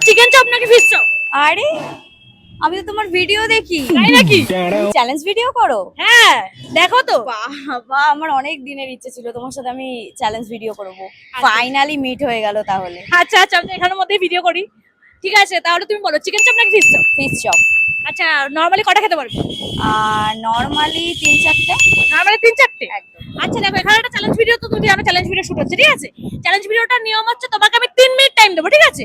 Chicken chop নাকি fish chop? আরে আমি তো তোমার ভিডিও দেখি। তাই নাকি? চ্যালেঞ্জ ভিডিও করো? হ্যাঁ, দেখো তো। বাবা, আমার অনেক দিনের ইচ্ছে ছিল তোমার সাথে আমি চ্যালেঞ্জ ভিডিও করব। ফাইনালি মিট হয়ে গেল তাহলে। আচ্ছা আচ্ছা, আমি এখানের মধ্যেই ভিডিও করি। ঠিক আছে, তাহলে তুমি বলো চিকেন চপ নাকি ফিশ চপ? Fish chop. আচ্ছা, নরমালি কটা খেতে পারবে? নরমালি 3-4টে। নরমালি 3-4টে। একদম। আচ্ছা দেখো, এখানে একটা চ্যালেঞ্জ ভিডিও তো দুটি আমরা চ্যালেঞ্জ ভিডিও শুট হচ্ছে, ঠিক আছে? চ্যালেঞ্জ ভিডিওটার নিয়ম হচ্ছে তোমাকে আমি 3 মিনিট টাইম দেবো, ঠিক আছে?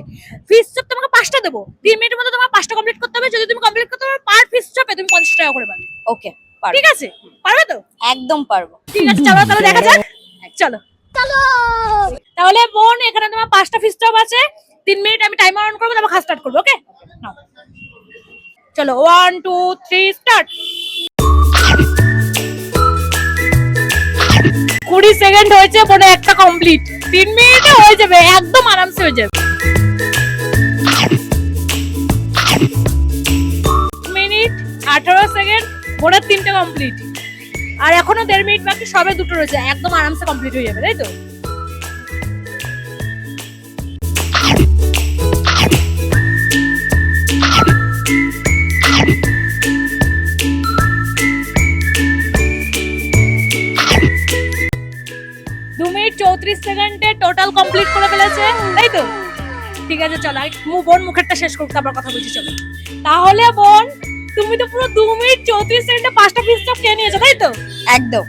ফিশ চপ তোমাকে 5টা দেবো, 3 মিনিটের মধ্যে তোমার 5টা কমপ্লিট করতে হবে। যদি তুমি কমপ্লিট করতে পারো, পার ফিশ চপে তুমি 50 টাকা করে পাবে। ওকে, পারবো। ঠিক আছে, পারবে তো? একদম পারবো। ঠিক আছে, চলো তাহলে দেখা যাক। চলো চলো তাহলে বোন, এখানে তোমার 5টা ফিশ চপ আছে। 3 মিনিট আমি টাইমার অন করবো, তারপর খাওয়া স্টার্ট করবো। ওকে, চলো 1 2 3 স্টার্ট। 20 সেকেন্ড হয়েছে, বোনে একটা কমপ্লিট। 3 মিনিটে হয়ে যাবে, একদম আরামসে হয়ে যাবে। মিনিট 18 সেকেন্ড, বোনের 3টে কমপ্লিট। আর এখনো 1.5 মিনিট বাকি, সবে 2টো রয়েছে, একদম আরামসে কমপ্লিট হয়ে যাবে, তাই তো? মিনিট 34 সেকেন্ডে টোটাল কমপ্লিট করে ফেলেছে, তাই তো? ঠিক আছে, চলো বোন মুখেরটা শেষ করতে আবার কথা বলছি। চলো তাহলে বোন, তুমি তো পুরো 2 মিনিট 34 সেকেন্ডে 5টা ফিশ চপ খেয়ে নিয়েছো, তাই তো? একদম।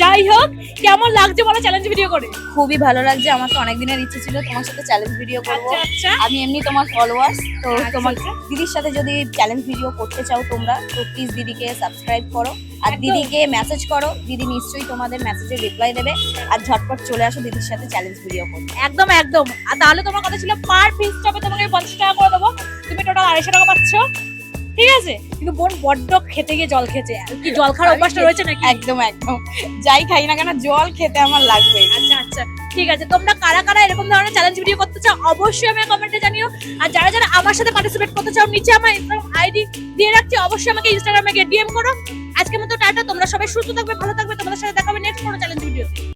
যাই হোক, কেমন লাগছে বলো চ্যালেঞ্জ ভিডিও করে? খুবই ভালো লাগছে। আমার তো অনেক দিনের ইচ্ছে ছিল তোমার সাথে চ্যালেঞ্জ ভিডিও করব। আচ্ছা আচ্ছা। আমি এমনি তোমার ফলোয়ার্স, তো আচ্ছা, তোমার আচ্ছা। দিদির সাথে যদি চ্যালেঞ্জ ভিডিও করতে চাও তোমরা, তো প্লিজ দিদিকে সাবস্ক্রাইব করো আর একদম। দিদিকে মেসেজ করো। দিদি নিশ্চয়ই তোমাদের মেসেজে রিপ্লাই দেবে। আর ঝটপট চলে আসো দিদির সাথে চ্যালেঞ্জ ভিডিও করতে। একদম একদম। আর তাহলে তোমার কথা ছিল পার ফিশ চপে তোমাকে 50 টাকা করে দেবো, তুমি টোটাল 250 টাকা পাচ্ছ। ঠিক আছে, কিন্তু বোন বড্ড খেতে গিয়ে জল খেয়েছে। কি জল খাওয়ার অভ্যাসটা রয়েছে নাকি? একদম একদম, যাই খাই না কেন জল খেতে আমার লাগবে। আচ্ছা আচ্ছা, ঠিক আছে। তোমরা কারা কারা এরকম ধরনের চ্যালেঞ্জ ভিডিও করতে চাও অবশ্যই আমাকে কমেন্টে জানিও। আর যারা যারা আমার সাথে পার্টিসিপেট করতে চাও, নিচে আমার ইনস্টাগ্রাম আইডি দিয়ে রাখছি, অবশ্যই আমাকে ইনস্টাগ্রামে গিয়ে ডিএম করো। আজকের মতো টাটা, তোমরা সবাই সুস্থ থাকবে, ভালো থাকবে। তোমাদের সাথে দেখা হবে নেক্সট কোনো চ্যালেঞ্জ ভিডিও।